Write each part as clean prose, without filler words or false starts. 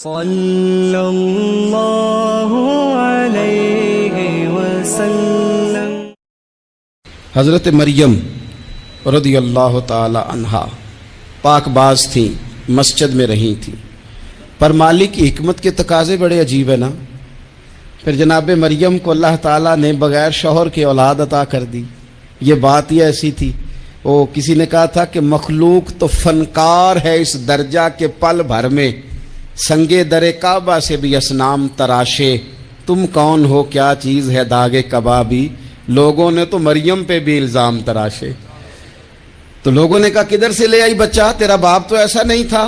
صلی اللہ علیہ وسلم۔ حضرت مریم رضی اللہ تعالی عنہا پاک باز تھیں، مسجد میں رہی تھیں، پر مالک کی حکمت کے تقاضے بڑے عجیب ہیں نا۔ پھر جناب مریم کو اللہ تعالیٰ نے بغیر شوہر کے اولاد عطا کر دی۔ یہ بات ہی ایسی تھی، وہ کسی نے کہا تھا کہ مخلوق تو فنکار ہے اس درجہ کے پل بھر میں سنگے در کعبہ سے بھی اصنام تراشے، تم کون ہو کیا چیز ہے داغ کبابی، لوگوں نے تو مریم پہ بھی الزام تراشے۔ تو لوگوں نے کہا کدھر سے لے آئی بچہ، تیرا باپ تو ایسا نہیں تھا،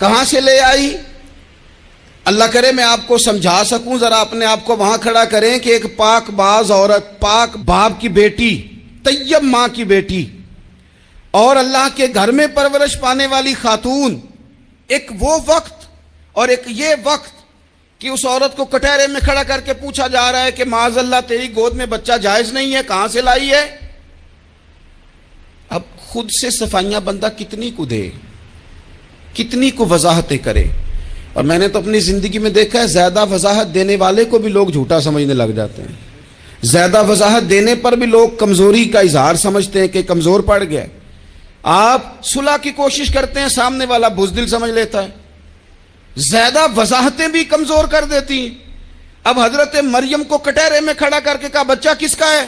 کہاں سے لے آئی؟ اللہ کرے میں آپ کو سمجھا سکوں، ذرا اپنے آپ کو وہاں کھڑا کریں کہ ایک پاک باز عورت، پاک باپ کی بیٹی، طیب ماں کی بیٹی اور اللہ کے گھر میں پرورش پانے والی خاتون، ایک وہ وقت اور ایک یہ وقت کہ اس عورت کو کٹہرے میں کھڑا کر کے پوچھا جا رہا ہے کہ معاذ اللہ تیری گود میں بچہ جائز نہیں ہے، کہاں سے لائی ہے؟ اب خود سے صفائیاں بندہ کتنی کو دے، کتنی کو وضاحتیں کرے۔ اور میں نے تو اپنی زندگی میں دیکھا ہے زیادہ وضاحت دینے والے کو بھی لوگ جھوٹا سمجھنے لگ جاتے ہیں، زیادہ وضاحت دینے پر بھی لوگ کمزوری کا اظہار سمجھتے ہیں کہ کمزور پڑ گیا۔ آپ صلح کی کوشش کرتے ہیں، سامنے والا بزدل سمجھ لیتا ہے، زیادہ وضاحتیں بھی کمزور کر دیتی ہیں۔ اب حضرت مریم کو کٹہرے میں کھڑا کر کے کہا بچہ کس کا ہے؟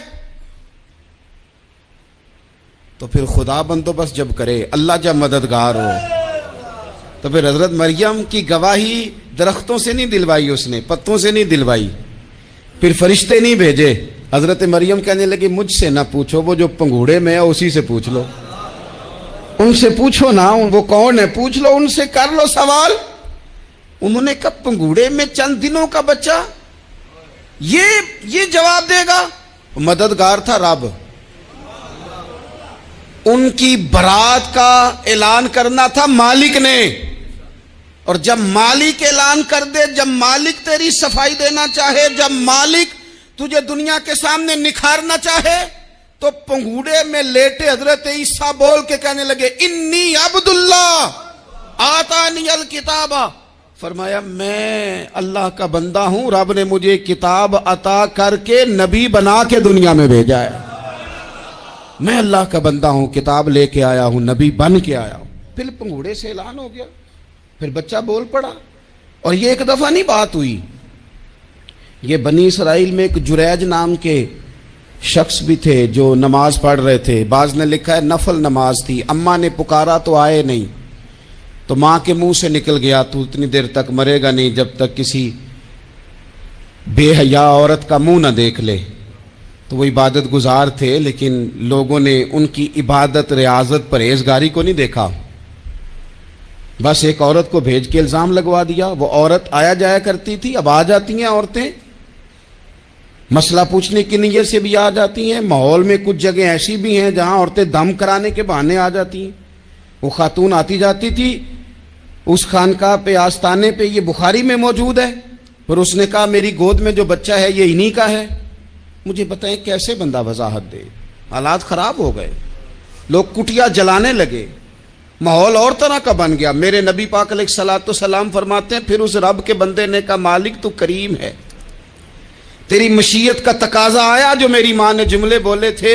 تو پھر خدا بندوبست جب کرے، اللہ جب مددگار ہو، تو پھر حضرت مریم کی گواہی درختوں سے نہیں دلوائی، اس نے پتوں سے نہیں دلوائی، پھر فرشتے نہیں بھیجے۔ حضرت مریم کہنے لگی مجھ سے نہ پوچھو، وہ جو پنگوڑے میں ہے اسی سے پوچھ لو، ان سے پوچھو نا، وہ کون ہے پوچھ لو، ان سے کر لو سوال۔ انہوں نے کہا پنگوڑے میں چند دنوں کا بچہ یہ جواب دے گا؟ مددگار تھا رب، ان کی برات کا اعلان کرنا تھا مالک نے، اور جب مالک اعلان کر دے، جب مالک تیری صفائی دینا چاہے، جب مالک تجھے دنیا کے سامنے نکھارنا چاہے، تو پنگوڑے میں لیٹے حضرت عیسیٰ بول کے کہنے لگے انی عبداللہ آتانی الکتاب، فرمایا میں اللہ کا بندہ ہوں، رب نے مجھے کتاب عطا کر کے نبی بنا کے دنیا میں بھیجا ہے، میں اللہ کا بندہ ہوں، کتاب لے کے آیا ہوں، نبی بن کے آیا ہوں۔ پھر پنگوڑے سے اعلان ہو گیا، پھر بچہ بول پڑا۔ اور یہ ایک دفعہ نہیں بات ہوئی، یہ بنی اسرائیل میں ایک جریج نام کے شخص بھی تھے جو نماز پڑھ رہے تھے، بعض نے لکھا ہے نفل نماز تھی، اماں نے پکارا تو آئے نہیں، تو ماں کے منہ سے نکل گیا تو اتنی دیر تک مرے گا نہیں جب تک کسی بے حیا عورت کا منہ نہ دیکھ لے۔ تو وہ عبادت گزار تھے، لیکن لوگوں نے ان کی عبادت، ریاضت، پرہیزگاری کو نہیں دیکھا، بس ایک عورت کو بھیج کے الزام لگوا دیا۔ وہ عورت آیا جایا کرتی تھی، اب آ جاتی ہیں عورتیں، مسئلہ پوچھنے کی نیت سے بھی آ جاتی ہیں۔ ماحول میں کچھ جگہ ایسی بھی ہیں جہاں عورتیں دم کرانے کے بہانے آ جاتی ہیں۔ وہ خاتون آتی جاتی تھی اس خانقاہ پہ، آستانے پہ، یہ بخاری میں موجود ہے، پھر اس نے کہا میری گود میں جو بچہ ہے یہ انہی کا ہے۔ مجھے بتائیں کیسے بندہ وضاحت دے؟ حالات خراب ہو گئے، لوگ کٹیا جلانے لگے، ماحول اور طرح کا بن گیا۔ میرے نبی پاک علیہ الصلوۃ والسلام فرماتے ہیں پھر اس رب کے بندے نے کہا مالک تو کریم ہے، تیری مشیت کا تقاضا آیا جو میری ماں نے جملے بولے تھے،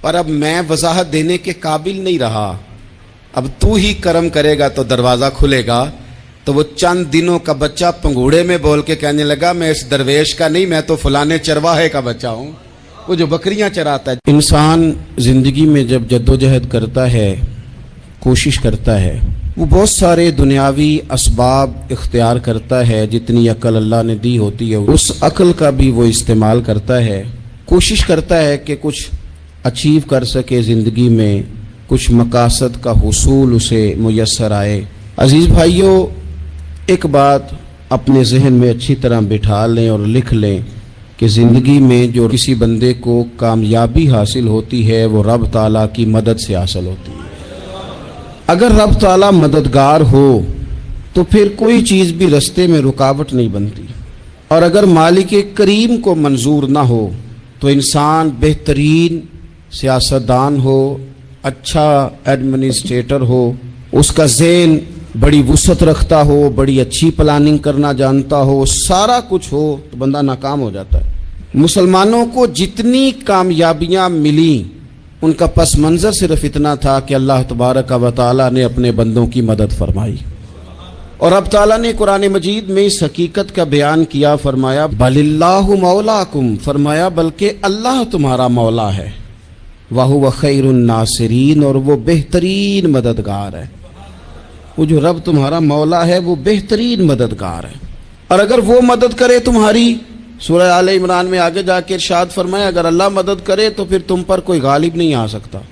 پر اب میں وضاحت دینے کے قابل نہیں رہا، اب تو ہی کرم کرے گا تو دروازہ کھلے گا۔ تو وہ چند دنوں کا بچہ پنگوڑے میں بول کے کہنے لگا میں اس درویش کا نہیں، میں تو فلانے چرواہے کا بچہ ہوں، وہ جو بکریاں چراتا ہے۔ انسان زندگی میں جب جدوجہد کرتا ہے، کوشش کرتا ہے، وہ بہت سارے دنیاوی اسباب اختیار کرتا ہے، جتنی عقل اللہ نے دی ہوتی ہے اس عقل کا بھی وہ استعمال کرتا ہے، کوشش کرتا ہے کہ کچھ اچیو کر سکے زندگی میں، کچھ مقاصد کا حصول اسے میسر آئے۔ عزیز بھائیوں، ایک بات اپنے ذہن میں اچھی طرح بٹھا لیں اور لکھ لیں کہ زندگی میں جو کسی بندے کو کامیابی حاصل ہوتی ہے وہ رب تعالیٰ کی مدد سے حاصل ہوتی ہے۔ اگر رب تعالیٰ مددگار ہو تو پھر کوئی چیز بھی رستے میں رکاوٹ نہیں بنتی، اور اگر مالک کریم کو منظور نہ ہو تو انسان بہترین سیاستدان ہو، اچھا ایڈمنسٹریٹر ہو، اس کا ذہن बड़ी वुसअत रखता हो, बड़ी अच्छी प्लानिंग करना जानता हो, सारा कुछ हो, तो बंदा नाकाम हो जाता है। मुसलमानों को जितनी कामयाबियां मिली उनका पस मंज़र सिर्फ इतना था कि अल्लाह तबारक व तआला ने अपने बंदों की मदद फरमाई। और अब ताला ने कुरान मजीद में इस हकीकत का बयान किया, फरमाया बलिल्लाहु मौलाकुम, फरमाया बल्कि अल्लाह तुम्हारा मौला है, वहुव खैरुन नासिरीन, और वो बेहतरीन मददगार है। वो जो रब तुम्हारा मौला है वो बेहतरीन मददगार है। और अगर वो मदद करे तुम्हारी, सूरह आले इमरान में आगे जाके इरशाद फरमाया अगर अल्लाह मदद करे तो फिर तुम पर कोई गालिब नहीं आ सकता,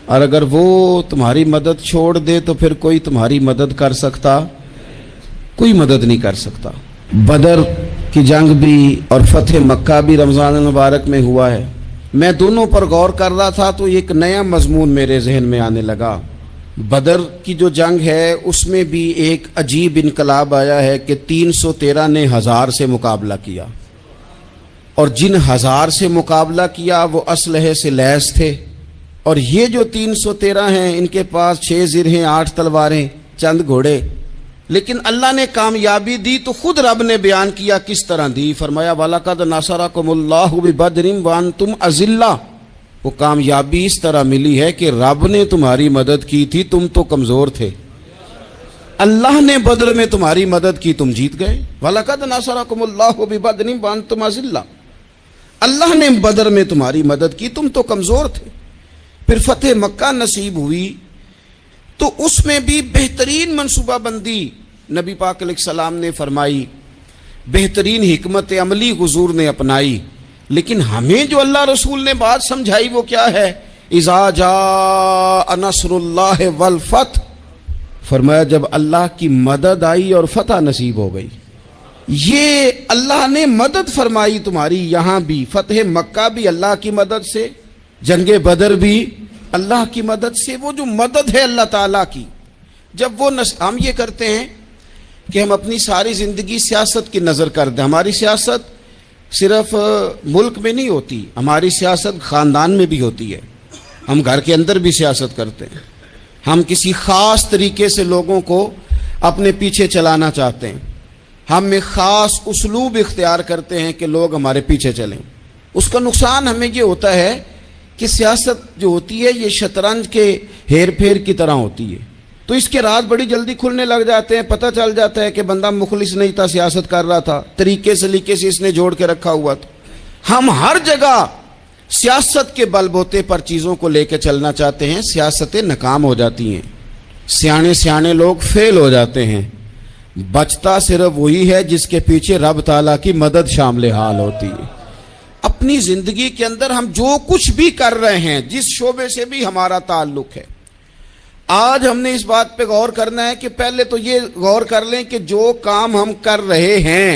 और अगर वो तुम्हारी मदद छोड़ दे तो फिर कोई तुम्हारी मदद कर सकता, कोई मदद नहीं कर सकता। बदर की जंग भी और फतेह मक्का भी रमज़ान मुबारक में हुआ है। मैं दोनों पर गौर कर रहा था तो एक नया मजमून मेरे जहन में आने लगा। बदर की जो जंग है उसमें भी एक अजीब इनकलाब आया है कि 313 ने 1000 से मुकाबला किया, और जिन 1000 से मुकाबला किया वो असलहे से लैस थे, और ये जो 313 हैं इनके पास 6 जिरहें, 8 तलवारें, चंद घोड़े। लेकिन अल्लाह ने कामयाबी दी तो खुद रब ने बयान किया किस तरह दी, फरमाया वलक़द नसरकुमुल्लाहु बिबदरिन व अंतुम अज़िल्ला। वो कामयाबी इस तरह मिली है कि रब ने तुम्हारी मदद की थी, तुम तो कमज़ोर थे, अल्लाह ने बदर में तुम्हारी मदद की, तुम जीत गए। वलक़द नसरकुमुल्लाहु बिबदरिन व अंतुम अज़िल्ला, अल्लाह ने बदर में तुम्हारी मदद की, तुम तो कमज़ोर थे। फिर फतेह मक्का नसीब हुई तो उसमें भी बेहतरीन मनसूबाबंदी नबी पाक अलैहिस्सलाम ने फरमाई, बेहतरीन हिकमत अमली हुजूर ने अपनाई। लेकिन हमें जो अल्लाह रसूल ने बात समझाई वो क्या है, इज़ा जा नस्रुल्लाह वल फतह, फरमाया जब अल्लाह की मदद आई और फतह नसीब हो गई। ये अल्लाह ने मदद फरमाई तुम्हारी, यहाँ भी फतेह मक्का भी अल्लाह की मदद से, जंगे बदर भी अल्लाह की मदद से। वो जो मदद है अल्लाह ताला की, जब वो हम ये करते हैं कि हम अपनी सारी ज़िंदगी सियासत की नज़र कर दें। हमारी सियासत सिर्फ मुल्क में नहीं होती, हमारी सियासत ख़ानदान में भी होती है। हम घर के अंदर भी सियासत करते हैं, हम किसी ख़ास तरीके से लोगों को अपने पीछे चलाना चाहते हैं, हम एक ख़ास उसलूब इख्तियार करते हैं कि लोग हमारे पीछे चलें। उसका नुकसान हमें ये होता है कि सियासत जो होती है ये शतरंज के हेर फेर की तरह होती है, तो इसके राज बड़ी जल्दी खुलने लग जाते हैं। पता चल जाता है कि बंदा मुखलिस नहीं था, सियासत कर रहा था, तरीके सलीके से इसने जोड़ के रखा हुआ था। हम हर जगह सियासत के बलबोते पर चीज़ों को लेकर चलना चाहते हैं, सियासतें नाकाम हो जाती हैं, सियाने सियाने लोग फेल हो जाते हैं। बचता सिर्फ वही है जिसके पीछे रब ताला की मदद शामिल हाल होती है। अपनी ज़िंदगी के अंदर हम जो कुछ भी कर रहे हैं, जिस शोबे से भी हमारा ताल्लुक है, आज हमने इस बात पे गौर करना है कि पहले तो ये गौर कर लें कि जो काम हम कर रहे हैं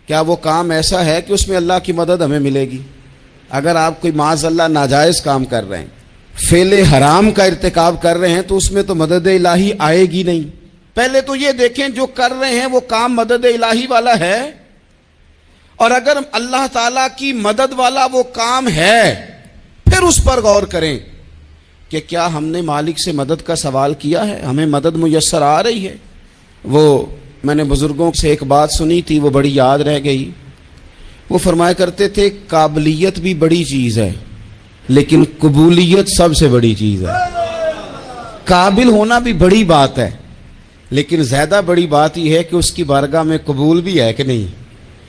क्या वो काम ऐसा है कि उसमें अल्लाह की मदद हमें मिलेगी। अगर आप कोई माज़अल्लाह नाजायज़ काम कर रहे हैं, फेले हराम का इर्तिकाब कर रहे हैं, तो उसमें तो मदद इलाही आएगी नहीं। पहले तो ये देखें जो कर रहे हैं वो काम मदद इलाही वाला है, और अगर अल्लाह ताला की मदद वाला वो काम है फिर उस पर गौर करें कि क्या हमने मालिक से मदद का सवाल किया है, हमें मदद मुयस्सर आ रही है। वो मैंने बुज़ुर्गों से एक बात सुनी थी, वो बड़ी याद रह गई। वो फरमाया करते थे काबिलियत भी बड़ी चीज़ है लेकिन कबूलियत सबसे बड़ी चीज़ है। काबिल होना भी बड़ी बात है लेकिन ज़्यादा बड़ी बात यह है कि उसकी बारगाह में कबूल भी है कि नहीं।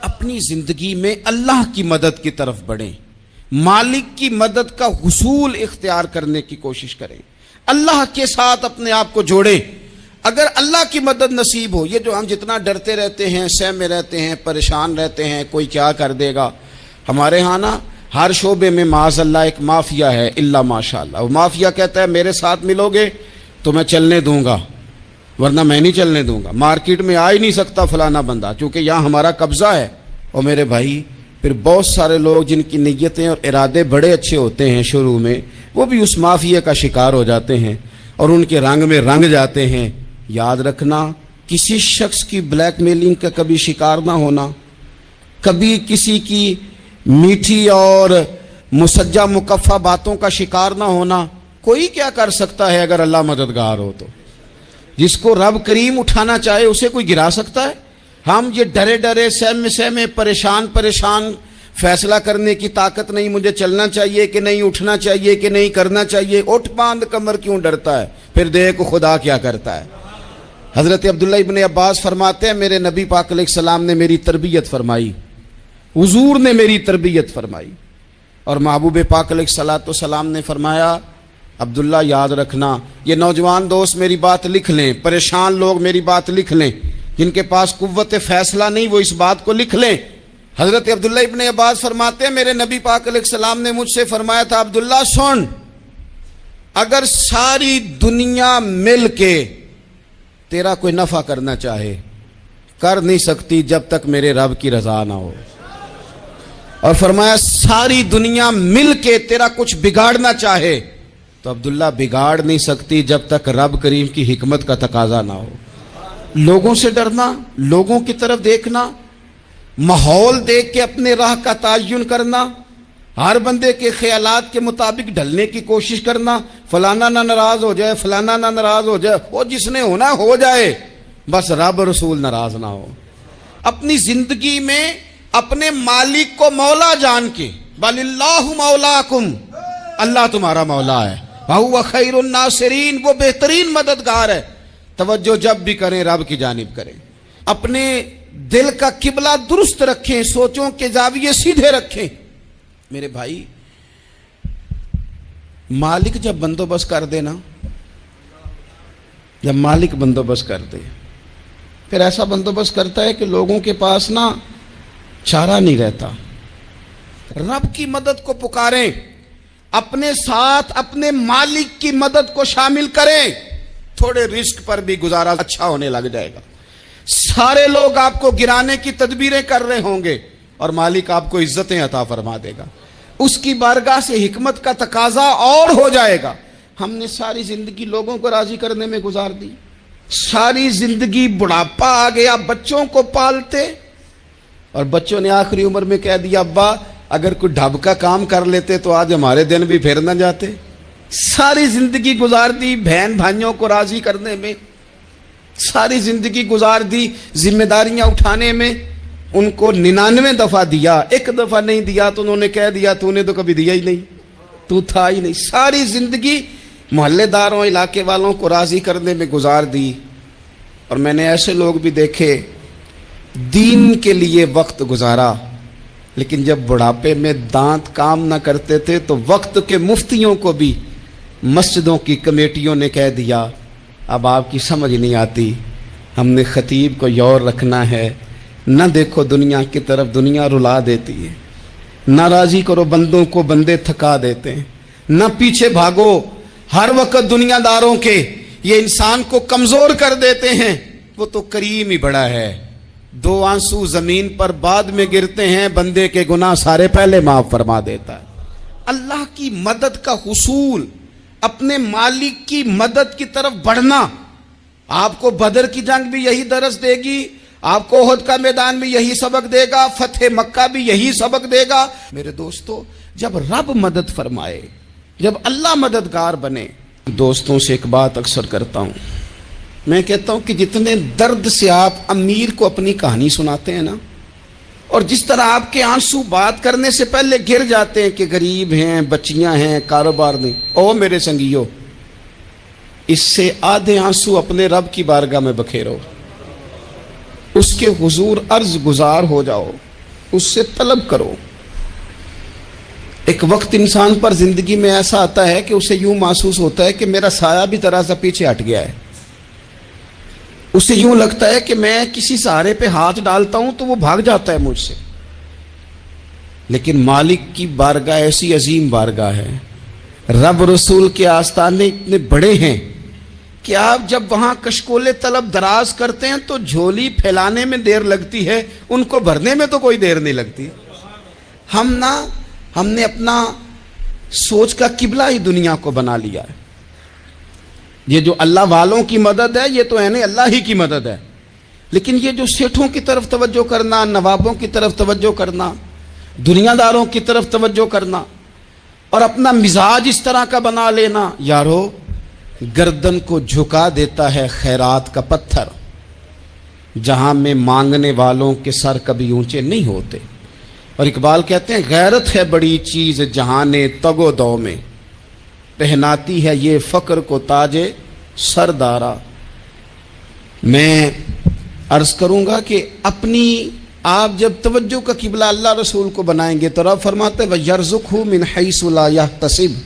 अपनी ज़िंदगी में अल्लाह की मदद की तरफ बढ़ें, मालिक की मदद का हुसूल इख्तियार करने की कोशिश करें, अल्लाह के साथ अपने आप को जोड़ें। अगर अल्लाह की मदद नसीब हो, ये जो हम जितना डरते रहते हैं, सहमे रहते हैं, परेशान रहते हैं, कोई क्या कर देगा, हमारे यहाँ ना हर शोबे में माज़अल्लाह एक माफिया है, इल्ला माशाअल्लाह। वो माफिया कहता है मेरे साथ मिलोगे तो मैं चलने दूंगा, वरना मैं नहीं चलने दूंगा। मार्केट में आ ही नहीं सकता फलाना बंदा, क्योंकि यहाँ हमारा कब्जा है। और मेरे भाई फिर बहुत सारे लोग जिनकी नीयतें और इरादे बड़े अच्छे होते हैं शुरू में, वो भी उस माफिया का शिकार हो जाते हैं और उनके रंग में रंग जाते हैं। याद रखना, किसी शख्स की ब्लैकमेलिंग का कभी शिकार ना होना, कभी किसी की मीठी और मुसज्जा मुकफ़ा बातों का शिकार ना होना। कोई क्या कर सकता है अगर अल्लाह मददगार हो तो। जिसको रब करीम उठाना चाहे उसे कोई गिरा सकता है? हम ये डरे डरे सहमे सहमे परेशान परेशान फैसला करने की ताकत नहीं, मुझे चलना चाहिए कि नहीं, उठना चाहिए कि नहीं, करना चाहिए। उठ बांध कमर क्यों डरता है, फिर देखो खुदा क्या करता है। हज़रत अब्दुल्ला इब्न अब्बास फरमाते हैं मेरे नबी पाक अलैहिस्सलाम ने मेरी तरबियत फरमाई, हुजूर ने मेरी तरबियत फरमाई, और महबूब पाक अलैहिस्सलाम ने फरमाया अब्दुल्ला याद रखना, ये नौजवान दोस्त मेरी बात लिख लें, परेशान लोग मेरी बात लिख लें, जिनके पास कुव्वत फैसला नहीं वो इस बात को लिख लें। हज़रत अब्दुल्ला इब्न अब्बास फरमाते हैं मेरे नबी पाक अलैहिस्सलाम ने मुझसे फरमाया था अब्दुल्ला सुन, अगर सारी दुनिया मिल के तेरा कोई नफा करना चाहे कर नहीं सकती जब तक मेरे रब की रजा ना हो। और फरमाया सारी दुनिया मिल के तेरा कुछ बिगाड़ना चाहे तो अब्दुल्ला बिगाड़ नहीं सकती जब तक रब करीम की हिकमत का तकाजा ना हो। लोगों से डरना, लोगों की तरफ देखना, माहौल देख के अपने राह का तयन करना, हर बंदे के ख्यालात के मुताबिक ढलने की कोशिश करना, फलाना ना नाराज हो जाए, फलाना ना नाराज हो जाए, वो जिसने होना हो जाए, बस रब रसूल नाराज ना हो। अपनी जिंदगी में अपने मालिक को मौला जान के, बलिल्लाहु मौलाकुम, अल्लाह तुम्हारा मौला है, वहुवा खैरुन नासिरीन, वो बेहतरीन मददगार है। तवज्जो जब भी करें रब की जानिब करें, अपने दिल का किबला दुरुस्त रखें, सोचों के जाविये सीधे रखें। मेरे भाई, मालिक जब बंदोबस्त कर दे ना, जब मालिक बंदोबस्त कर दे, फिर ऐसा बंदोबस्त करता है कि लोगों के पास ना चारा नहीं रहता। रब की मदद को पुकारें, अपने साथ अपने मालिक की मदद को शामिल करें, थोड़े रिस्क पर भी गुजारा अच्छा होने लग जाएगा। सारे लोग आपको गिराने की तदबीरें कर रहे होंगे और मालिक आपको इज्जतें अता फरमा देगा, उसकी बारगाह से हिकमत का तकाजा और हो जाएगा। हमने सारी जिंदगी लोगों को राजी करने में गुजार दी, सारी जिंदगी बुढ़ापा आ गया बच्चों को पालते, और बच्चों ने आखिरी उम्र में कह दिया अब्बा अगर कोई ढब का काम कर लेते तो आज हमारे दिन भी फिर न जाते। सारी जिंदगी गुजार दी बहन भाइयों को राजी करने में, सारी जिंदगी गुजार दी जिम्मेदारियां उठाने में। उनको 99 दफा दिया, एक दफा नहीं दिया तो उन्होंने कह दिया तूने तो कभी दिया ही नहीं, तू था ही नहीं। सारी जिंदगी मोहल्लेदारों इलाके वालों को राजी करने में गुजार दी। और मैंने ऐसे लोग भी देखे दीन के लिए वक्त गुजारा, लेकिन जब बुढ़ापे में दांत काम ना करते थे तो वक्त के मुफ्तियों को भी मस्जिदों की कमेटियों ने कह दिया अब आपकी समझ नहीं आती, हमने खतीब को यौर रखना है, न देखो दुनिया की तरफ, दुनिया रुला देती है, न राजी करो बंदों को, बंदे थका देते हैं, न पीछे भागो हर वक्त दुनियादारों के, ये इंसान को कमजोर कर देते हैं। वो तो करीम ही बड़ा है, 2 आंसू जमीन पर बाद में गिरते हैं, बंदे के गुनाह सारे पहले माफ फरमा देता है। अल्लाह की मदद का हुसूल, अपने मालिक की मदद की तरफ बढ़ना, आपको बदर की जंग भी यही दरस देगी, आपको ओहद का मैदान भी यही सबक देगा, फतेह मक्का भी यही सबक देगा। मेरे दोस्तों, जब रब मदद फरमाए, जब अल्लाह मददगार बने। दोस्तों से एक बात अक्सर करता हूं, मैं कहता हूं कि जितने दर्द से आप अमीर को अपनी कहानी सुनाते हैं ना, और जिस तरह आपके आंसू बात करने से पहले गिर जाते हैं कि गरीब हैं, बच्चियां हैं, कारोबार नहीं, ओ मेरे संगियो, इससे आधे आंसू अपने रब की बारगाह में बखेरो, उसके हुजूर अर्ज गुजार हो जाओ, उससे तलब करो। एक वक्त इंसान पर जिंदगी में ऐसा आता है कि उसे यूं महसूस होता है कि मेरा साया भी तरह से पीछे हट गया है, उसे यूं लगता है कि मैं किसी सहारे पे हाथ डालता हूं तो वो भाग जाता है मुझसे। लेकिन मालिक की बारगाह ऐसी अजीम बारगाह है, रब रसूल के आस्ताने इतने बड़े हैं कि आप जब वहां कशकोले तलब दराज करते हैं तो झोली फैलाने में देर लगती है, उनको भरने में तो कोई देर नहीं लगती। हमने अपना सोच का किबला ही दुनिया को बना लिया है। ये जो अल्लाह वालों की मदद है, ये तो है नहीं, अल्लाह ही की मदद है। लेकिन ये जो सेठों की तरफ तवज्जो करना, नवाबों की तरफ तवज्जो करना, दुनियादारों की तरफ तवज्जो करना और अपना मिजाज इस तरह का बना लेना, यारो गर्दन को झुका देता है खैरात का पत्थर, जहां में मांगने वालों के सर कभी ऊंचे नहीं होते। और इकबाल कहते हैं गैरत है बड़ी चीज जहां ने तगो दो में, पहनाती है ये फक्र को ताजे सरदारा। मैं अर्ज करूंगा कि अपनी आप जब तवज्जो का किबला अल्लाह रसूल को बनाएंगे तो रब फरमाते वयरज़ुक़हु मिन हैसु ला यहतसिब,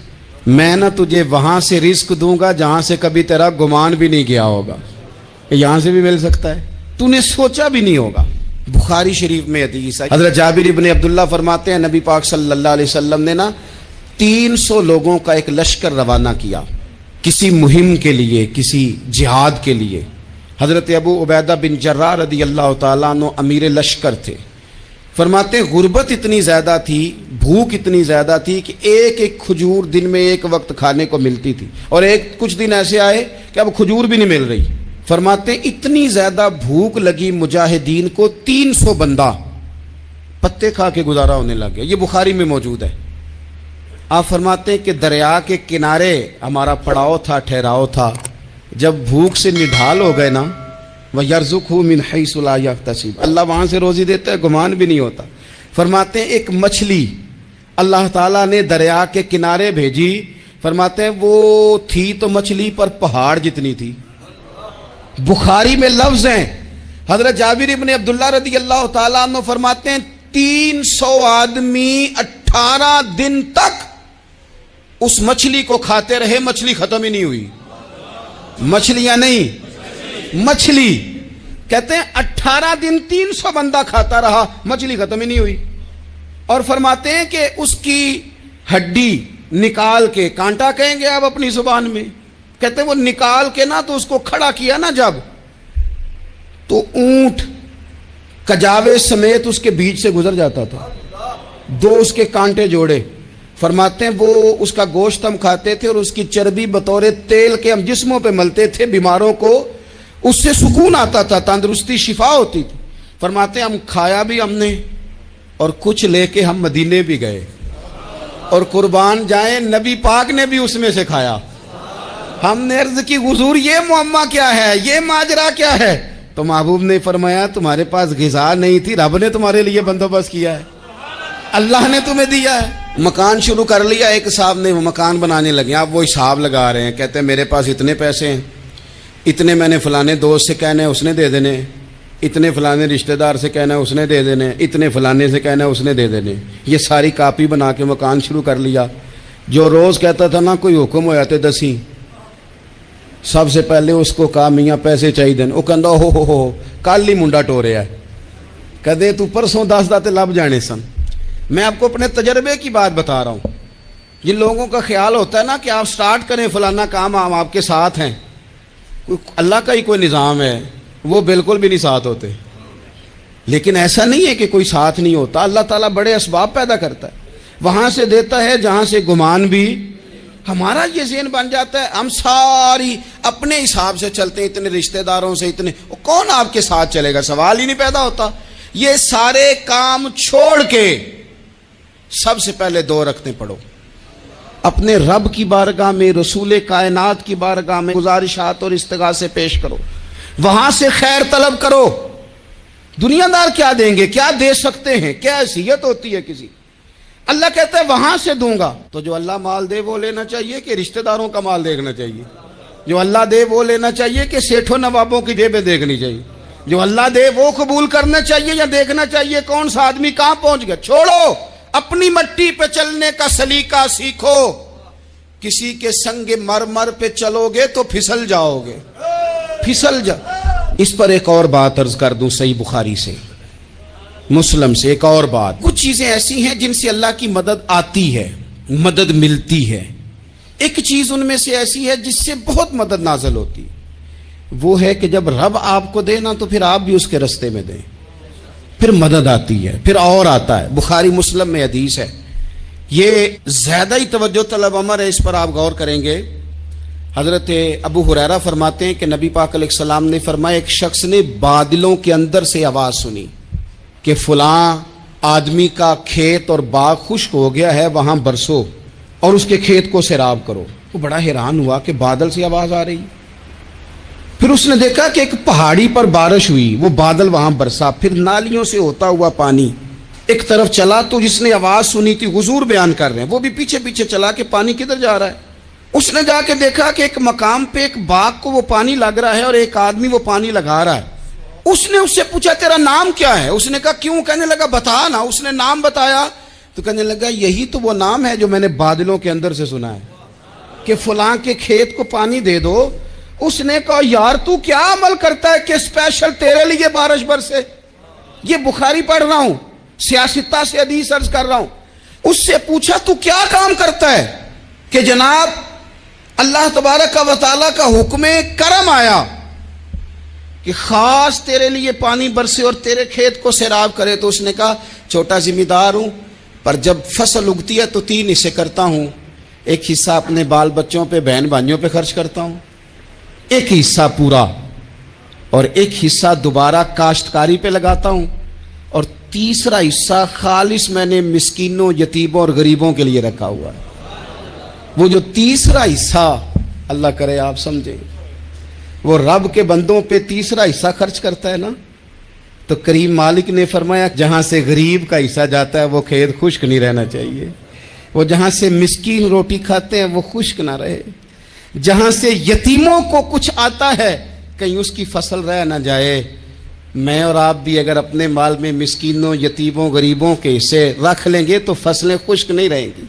मैं ना तुझे वहां से रिस्क दूंगा जहां से कभी तेरा गुमान भी नहीं गया होगा। यहां से भी मिल सकता है, तूने सोचा भी नहीं होगा। बुखारी शरीफ में हदीस है, हज़रत जाबिर इब्न अब्दुल्लाह फरमाते हैं नबी पाक सल्लल्लाहु अलैहि वसल्लम ने ना 300 लोगों का एक लश्कर रवाना किया किसी मुहिम के लिए, किसी जिहाद के लिए। हज़रत अबू उबैदा बिन जर्राह रदी अल्लाह ताला अन्हु अमीर लश्कर थे। फरमाते गुर्बत इतनी ज़्यादा थी, भूख इतनी ज़्यादा थी कि एक एक खजूर दिन में एक वक्त खाने को मिलती थी, और एक कुछ दिन ऐसे आए कि अब खजूर भी नहीं मिल रही। फरमाते इतनी ज़्यादा भूख लगी मुजाहिदीन को 300 बंदा पत्ते खा के गुजारा होने लग गया। ये बुखारी में मौजूद है। आप फरमाते हैं कि दरिया के किनारे हमारा पड़ाव था, ठहराव था। जब भूख से निढाल हो गए ना, वयरज़ुक़हु मिन हैसु ला यहतसिब, अल्लाह वहाँ से रोज़ी देता है, गुमान भी नहीं होता। फरमाते हैं एक मछली अल्लाह ताला ने दरिया के किनारे भेजी। फरमाते हैं वो थी तो मछली पर पहाड़ जितनी थी। बुखारी में लफ्ज़ हैं, हज़रत जाबिर इब्न अब्दुल्लाह रदी अल्लाह ताला अन्हु फरमाते हैं 300 आदमी 18 दिन तक उस मछली को खाते रहे, मछली खत्म ही नहीं हुई। मछलियां नहीं, मछली। कहते हैं 18 दिन 300 बंदा खाता रहा, मछली खत्म ही नहीं हुई। और फरमाते हैं कि उसकी हड्डी निकाल के, कांटा कहेंगे आप अपनी जुबान में, कहते हैं वो निकाल के ना तो उसको खड़ा किया ना जब, तो ऊंट कजावे समेत उसके बीच से गुजर जाता था, 2 उसके कांटे जोड़े। फरमाते हैं वो उसका गोश्त हम खाते थे और उसकी चर्बी बतौर तेल के हम जिस्मों पे मलते थे, बीमारों को उससे सुकून आता था, तंदुरुस्ती शिफा होती थी। फरमाते हैं हम खाया भी हमने और कुछ लेके हम मदीने भी गए, और कुर्बान जाए नबी पाक ने भी उसमें से खाया। हमने अर्ज की हुजूर ये मुअम्मा क्या है, ये माजरा क्या है? तो महबूब ने फरमाया तुम्हारे पास ग़िज़ा नहीं थी, रब ने तुम्हारे लिए बंदोबस्त किया है, अल्लाह ने तुम्हें दिया है। मकान शुरू कर लिया, एक साहब ने वो मकान बनाने लगे, आप वो हिसाब लगा रहे हैं, कहते हैं मेरे पास इतने पैसे हैं, इतने मैंने फलाने दोस्त से कहना है उसने दे देने, इतने फलाने रिश्तेदार से कहना है उसने दे देने, इतने फलाने से कहना है उसने दे देने। ये सारी कापी बना के मकान शुरू कर लिया। जो रोज़ कहता था ना कोई हुक्म हो जाते दसी, सबसे पहले उसको कहा मियाँ पैसे चाहिए। वो कहता हो कल ही मुंडा टोरे है, कदे तू परसों 10 दाते लब जाने सन। मैं आपको अपने तजर्बे की बात बता रहा हूँ। जिन लोगों का ख्याल होता है ना कि आप स्टार्ट करें फलाना काम, हम आपके साथ हैं, कोई अल्लाह का ही कोई निज़ाम है, वो बिल्कुल भी नहीं साथ होते। लेकिन ऐसा नहीं है कि कोई साथ नहीं होता, अल्लाह ताला बड़े असबाब पैदा करता है, वहाँ से देता है जहाँ से गुमान भी। हमारा ये ज़हन बन जाता है, हम सारी अपने हिसाब से चलते हैं, इतने रिश्तेदारों से इतने, कौन आपके साथ चलेगा, सवाल ही नहीं पैदा होता। ये सारे काम छोड़ के सबसे पहले 2 रखते पढ़ो, अपने रब की बारगाह में, रसूल कायनात की बारगाह में गुजारिशात और इस्तिगासे पेश करो, वहां से खैर तलब करो। दुनियादार क्या देंगे, क्या दे सकते हैं, क्या हैसियत होती है किसी। अल्लाह कहता है वहां से दूंगा। तो जो अल्लाह माल दे वो लेना चाहिए कि रिश्तेदारों का माल देखना चाहिए? जो अल्लाह दे वो लेना चाहिए कि सेठों नवाबों की जेबें देखनी चाहिए? जो अल्लाह दे वो कबूल करना चाहिए या देखना चाहिए कौन सा आदमी कहां पहुंच गया? छोड़ो, अपनी मट्टी पे चलने का सलीका सीखो। किसी के संग मरमर पे चलोगे तो फिसल जाओगे, फिसल जा। इस पर एक और बात अर्ज कर दूं, सही बुखारी से, मुस्लिम से एक और बात। कुछ चीजें ऐसी हैं जिनसे अल्लाह की मदद आती है, मदद मिलती है। एक चीज उनमें से ऐसी है जिससे बहुत मदद नाज़िल होती है, वो है कि जब रब आपको दे ना तो फिर आप भी उसके रास्ते में दें, फिर मदद आती है, फिर और आता है। बुखारी मुस्लिम में हदीस है, ये ज्यादा ही तवज्जो तलब अमर है, इस पर आप गौर करेंगे। हजरत अबू हुरैरा फरमाते हैं कि नबी पाक अलैहिस्सलाम ने फरमाया एक शख्स ने बादलों के अंदर से आवाज सुनी कि फलां आदमी का खेत और बाग खुश्क हो गया है, वहां बरसो और उसके खेत को सैराब करो। وہ بڑا حیران ہوا کہ بادل سے آواز آ رہی. پھر اس نے دیکھا کہ ایک پہاڑی پر بارش ہوئی, وہ بادل وہاں برسا, پھر نالیوں سے ہوتا ہوا پانی ایک طرف چلا. تو جس نے آواز سنی تھی, حضور بیان کر رہے ہیں, وہ بھی پیچھے پیچھے چلا کہ پانی کدھر جا رہا ہے. اس نے جا کے دیکھا کہ ایک مقام پہ ایک باغ کو وہ پانی لگ رہا ہے اور ایک آدمی وہ پانی لگا رہا ہے. اس نے اس سے پوچھا تیرا نام کیا ہے؟ اس نے کہا کیوں؟ کہنے لگا بتا نا. اس نے نام بتایا تو کہنے لگا یہی تو وہ نام ہے جو میں نے بادلوں کے اندر سے سنا ہے کہ فلاں کے کھیت کو پانی دے دو. اس نے کہا یار تو کیا عمل کرتا ہے کہ اسپیشل تیرے لیے بارش برسے؟ یہ بخاری پڑھ رہا ہوں, سیاستہ سے حدیث عرض کر رہا ہوں. اس سے پوچھا تو کیا کام کرتا ہے کہ جناب اللہ تبارک و تعالیٰ کا حکم کرم آیا کہ خاص تیرے لیے پانی برسے اور تیرے کھیت کو سیراب کرے. تو اس نے کہا چھوٹا ذمہ دار ہوں, پر جب فصل اگتی ہے تو 3 حصے کرتا ہوں. ایک حصہ اپنے بال بچوں پہ, بہن بھائیوں پہ خرچ کرتا ہوں, ایک حصہ پورا, اور ایک حصہ دوبارہ کاشتکاری پہ لگاتا ہوں, اور تیسرا حصہ خالص میں نے مسکینوں, یتیموں اور غریبوں کے لیے رکھا ہوا ہے. وہ جو تیسرا حصہ, اللہ کرے آپ سمجھیں, وہ رب کے بندوں پہ تیسرا حصہ خرچ کرتا ہے نا, تو کریم مالک نے فرمایا جہاں سے غریب کا حصہ جاتا ہے وہ کھیت خشک نہیں رہنا چاہیے. وہ جہاں سے مسکین روٹی کھاتے ہیں وہ خشک نہ رہے. جہاں سے یتیموں کو کچھ آتا ہے کہیں اس کی فصل رہ نہ جائے. میں اور آپ بھی اگر اپنے مال میں مسکینوں, یتیموں, غریبوں کے حصے رکھ لیں گے تو فصلیں خشک نہیں رہیں گی.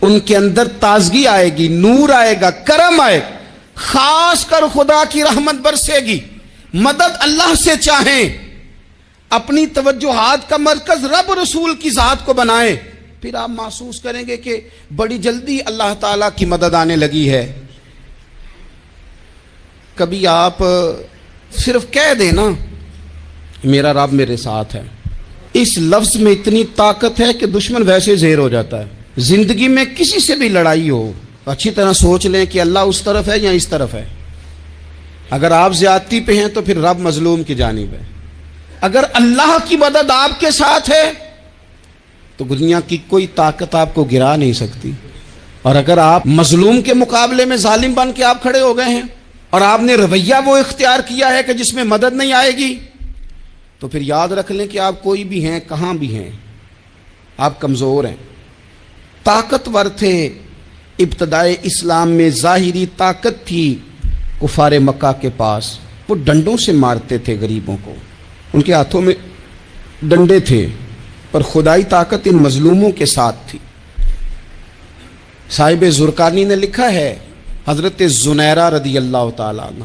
ان کے اندر تازگی آئے گی, نور آئے گا, کرم آئے گا, خاص کر خدا کی رحمت برسے گی. مدد اللہ سے چاہیں, اپنی توجہات کا مرکز رب رسول کی ذات کو بنائیں, پھر آپ محسوس کریں گے کہ بڑی جلدی اللہ تعالیٰ کی مدد آنے لگی ہے. کبھی آپ صرف کہہ دیں نا میرا رب میرے ساتھ ہے, اس لفظ میں اتنی طاقت ہے کہ دشمن ویسے زہر ہو جاتا ہے. زندگی میں کسی سے بھی لڑائی ہو, اچھی طرح سوچ لیں کہ اللہ اس طرف ہے یا اس طرف ہے. اگر آپ زیادتی پہ ہیں تو پھر رب مظلوم کی جانب ہے. اگر اللہ کی مدد آپ کے ساتھ ہے تو دنیا کی کوئی طاقت آپ کو گرا نہیں سکتی. اور اگر آپ مظلوم کے مقابلے میں ظالم بن کے آپ کھڑے ہو گئے ہیں اور آپ نے رویہ وہ اختیار کیا ہے کہ جس میں مدد نہیں آئے گی, تو پھر یاد رکھ لیں کہ آپ کوئی بھی ہیں, کہاں بھی ہیں, آپ کمزور ہیں. طاقتور تھے ابتدائے اسلام میں, ظاہری طاقت تھی کفار مکہ کے پاس, وہ ڈنڈوں سے مارتے تھے غریبوں کو, ان کے ہاتھوں میں ڈنڈے تھے, پر خدائی طاقت ان مظلوموں کے ساتھ تھی. صاحب زرقانی نے لکھا ہے, حضرت زنیرہ رضی اللہ تعالیٰ عنہ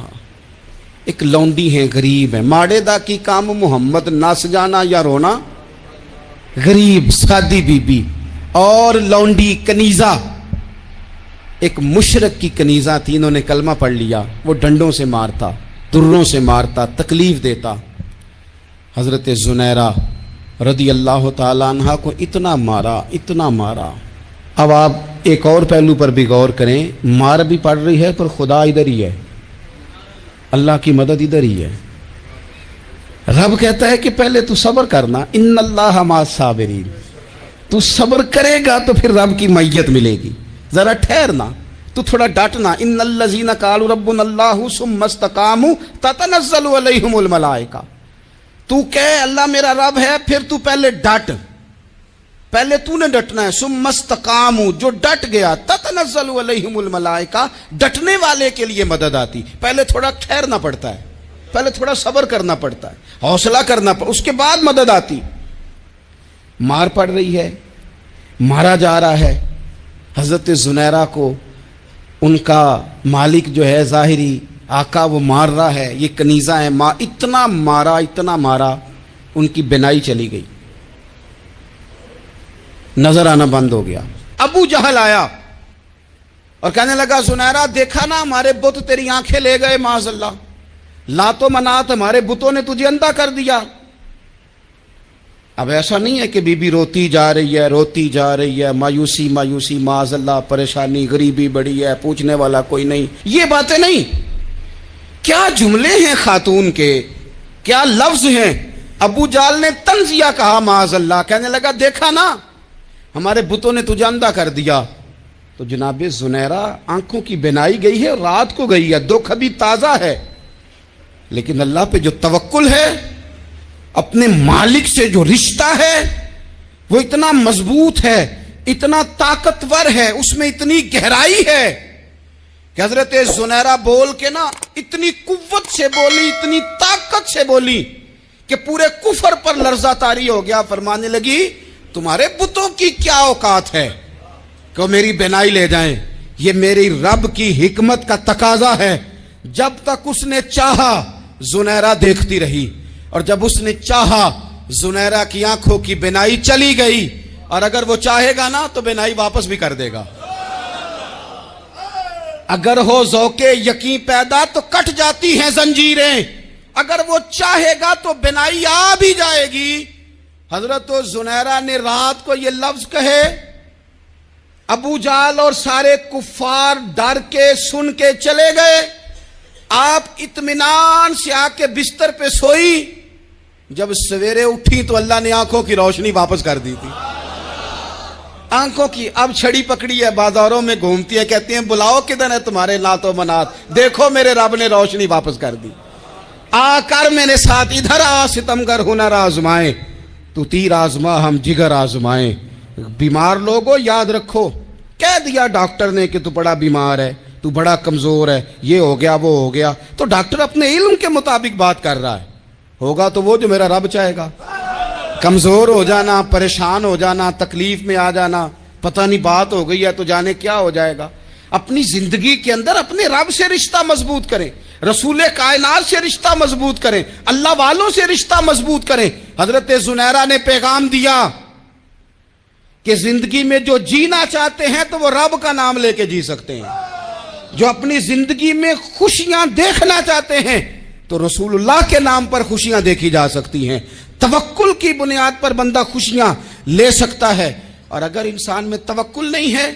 ایک لونڈی ہیں, غریب ہیں, ماڑے دا کی کام محمد نس جانا یا رونا, غریب سادی بی بی اور لونڈی کنیزہ, ایک مشرک کی کنیزہ تھی, انہوں نے کلمہ پڑھ لیا. وہ ڈنڈوں سے مارتا, دروں سے مارتا, تکلیف دیتا. حضرت زنیرہ رضی اللہ تعالیٰ عنہ کو اتنا مارا, اتنا مارا. اب آپ ایک اور پہلو پر بھی غور کریں, مار بھی پڑ رہی ہے پر خدا ادھر ہی ہے, اللہ کی مدد ادھر ہی ہے. رب کہتا ہے کہ پہلے تو صبر کرنا, ان اللہ مع الصابرین, تو صبر کرے گا تو پھر رب کی معیت ملے گی. ذرا ٹھہرنا, تو تھوڑا ڈٹنا. ان الذین قالوا ربنا اللہ ثم استقاموا تتنزل علیہم الملائکہ, تو کہے اللہ میرا رب ہے, پھر تو پہلے ڈٹ, پہلے تو نے ڈٹنا ہے. ثم استقاموا, جو ڈٹ گیا, تتنزل علیہم الملائکہ, ڈٹنے والے کے لیے مدد آتی. پہلے تھوڑا ٹھہرنا پڑتا ہے, پہلے تھوڑا صبر کرنا پڑتا ہے, حوصلہ کرنا پڑتا, اس کے بعد مدد آتی. مار پڑ رہی ہے, مارا جا رہا ہے. حضرت زنیرہ کو ان کا مالک جو ہے ظاہری آقا وہ مار رہا ہے, یہ کنیزہ ہے, اتنا مارا, اتنا مارا, ان کی بینائی چلی گئی, نظر آنا بند ہو گیا. ابو جہل آیا اور کہنے لگا زنیرہ دیکھا نا ہمارے بت تیری آنکھیں لے گئے, معاذ اللہ, لات و منات ہمارے بتوں نے تجھے اندھا کر دیا. اب ایسا نہیں ہے کہ بی بی روتی جا رہی ہے, روتی جا رہی ہے, مایوسی مایوسی, معاذ اللہ, پریشانی, غریبی بڑی ہے, پوچھنے والا کوئی نہیں, یہ باتیں نہیں. کیا جملے ہیں خاتون کے, کیا لفظ ہیں. ابو جال نے تنزیہ کہا, معاذ اللہ, کہنے لگا دیکھا نا ہمارے بتوں نے تجھے اندھا کر دیا. تو جناب زنیرہ آنکھوں کی بینائی گئی ہے، رات کو گئی ہے، دکھ ابھی تازہ ہے، لیکن اللہ پہ جو توکل ہے، اپنے مالک سے جو رشتہ ہے وہ اتنا مضبوط ہے، اتنا طاقتور ہے، اس میں اتنی گہرائی ہے کہ حضرت زنیرہ بول کے نا اتنی قوت سے بولی، اتنی طاقت سے بولی کہ پورے کفر پر لرزہ طاری ہو گیا۔ فرمانے لگی تمہارے بتوں کی کیا اوقات ہے کہ وہ میری بینائی لے جائیں، یہ میری رب کی حکمت کا تقاضا ہے۔ جب تک اس نے چاہا زنیرہ دیکھتی رہی، اور جب اس نے چاہا زنیرہ کی آنکھوں کی بینائی چلی گئی، اور اگر وہ چاہے گا نا تو بینائی واپس بھی کر دے گا۔ اگر ہو ذوق یقین پیدا تو کٹ جاتی ہیں زنجیریں، اگر وہ چاہے گا تو بینائی آ بھی جائے گی۔ حضرت زنیرہ نے رات کو یہ لفظ کہے، ابو جہل اور سارے کفار ڈر کے سن کے چلے گئے، آپ اطمینان سے آ کے بستر پہ سوئی۔ جب سویرے اٹھی تو اللہ نے آنکھوں کی روشنی واپس کر دی تھی۔ آنکھوں کی اب چھڑی پکڑی ہے، بازاروں میں گھومتی ہے، کہتی ہیں بلاؤ کدھر ہے تمہارے نات و منات، دیکھو میرے رب نے روشنی واپس کر دی۔ آ کر میرے ساتھ ادھر آ، ستمگر ہنر آزمائیں، تو تیر آزما ہم جگر آزمائیں۔ بیمار لوگوں یاد رکھو، کہہ دیا ڈاکٹر نے کہ تو بڑا بیمار ہے، تو بڑا کمزور ہے، یہ ہو گیا وہ ہو گیا، تو ڈاکٹر اپنے علم کے مطابق بات کر رہا ہے، ہوگا تو وہ جو میرا رب چاہے گا۔ کمزور ہو جانا، پریشان ہو جانا، تکلیف میں آ جانا، پتہ نہیں بات ہو گئی ہے تو جانے کیا ہو جائے گا۔ اپنی زندگی کے اندر اپنے رب سے رشتہ مضبوط کریں، رسول کائنات سے رشتہ مضبوط کریں، اللہ والوں سے رشتہ مضبوط کریں۔ حضرت زنیرہ نے پیغام دیا کہ زندگی میں جو جینا چاہتے ہیں تو وہ رب کا نام لے کے جی سکتے ہیں، جو اپنی زندگی میں خوشیاں دیکھنا چاہتے ہیں تو رسول اللہ کے نام پر خوشیاں دیکھی جا سکتی ہیں۔ توکل کی بنیاد پر بندہ خوشیاں لے سکتا ہے، اور اگر انسان میں توکل نہیں ہے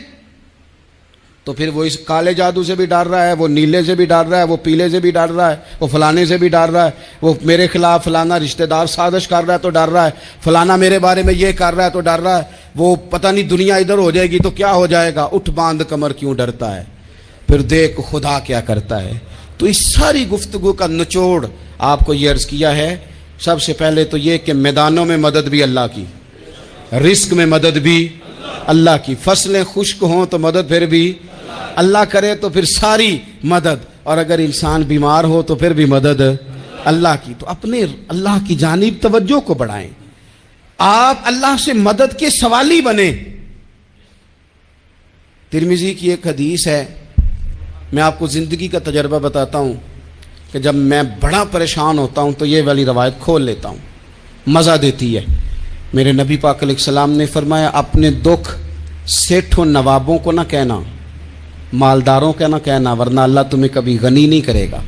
تو پھر وہ اس کالے جادو سے بھی ڈر رہا ہے، وہ نیلے سے بھی ڈر رہا ہے، وہ پیلے سے بھی ڈر رہا ہے، وہ فلانے سے بھی ڈر رہا ہے، وہ میرے خلاف فلانا رشتہ دار سازش کر رہا ہے تو ڈر رہا ہے، فلانا میرے بارے میں یہ کر رہا ہے تو ڈر رہا ہے، وہ پتہ نہیں دنیا ادھر ہو جائے گی تو کیا ہو جائے گا، اٹھ باندھ کمر کیوں ڈرتا ہے، پھر دیکھ خدا کیا کرتا ہے۔ تو اس ساری گفتگو کا نچوڑ آپ کو یہ عرض کیا ہے، سب سے پہلے تو یہ کہ میدانوں میں مدد بھی اللہ کی، رزق میں مدد بھی اللہ کی، فصلیں خشک ہوں تو مدد پھر بھی اللہ کرے، تو پھر ساری مدد، اور اگر انسان بیمار ہو تو پھر بھی مدد اللہ کی۔ تو اپنے اللہ کی جانب توجہ کو بڑھائیں، آپ اللہ سے مدد کے سوالی بنیں۔ ترمذی کی ایک حدیث ہے، میں آپ کو زندگی کا تجربہ بتاتا ہوں کہ جب میں بڑا پریشان ہوتا ہوں تو یہ والی روایت کھول لیتا ہوں، مزہ دیتی ہے۔ میرے نبی پاک علیہ السلام نے فرمایا اپنے دکھ سیٹھوں نوابوں کو نہ کہنا، مالداروں کا نہ کہنا، ورنہ اللہ تمہیں کبھی غنی نہیں کرے گا۔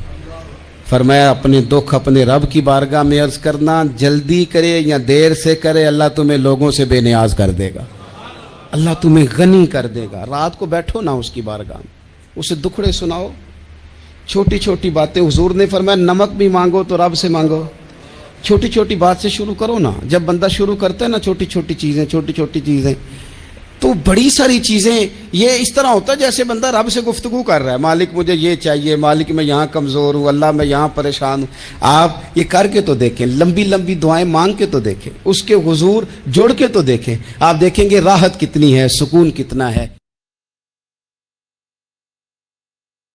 فرمایا اپنے دکھ اپنے رب کی بارگاہ میں عرض کرنا، جلدی کرے یا دیر سے کرے اللہ تمہیں لوگوں سے بے نیاز کر دے گا، اللہ تمہیں غنی کر دے گا۔ رات کو بیٹھو نا اس کی بارگاہ میں، اسے دکھڑے سناؤ، چھوٹی چھوٹی باتیں۔ حضور نے فرمایا نمک بھی مانگو تو رب سے مانگو، چھوٹی چھوٹی بات سے شروع کرو نا۔ جب بندہ شروع کرتا ہے نا چھوٹی چھوٹی چیزیں تو بڑی ساری چیزیں یہ اس طرح ہوتا ہے جیسے بندہ رب سے گفتگو کر رہا ہے، مالک مجھے یہ چاہیے، مالک میں یہاں کمزور ہوں، اللہ میں یہاں پریشان ہوں۔ آپ یہ کر کے تو دیکھیں، لمبی لمبی دعائیں مانگ کے تو دیکھیں، اس کے حضور جوڑ کے تو دیکھیں، آپ دیکھیں گے راحت کتنی ہے، سکون کتنا ہے۔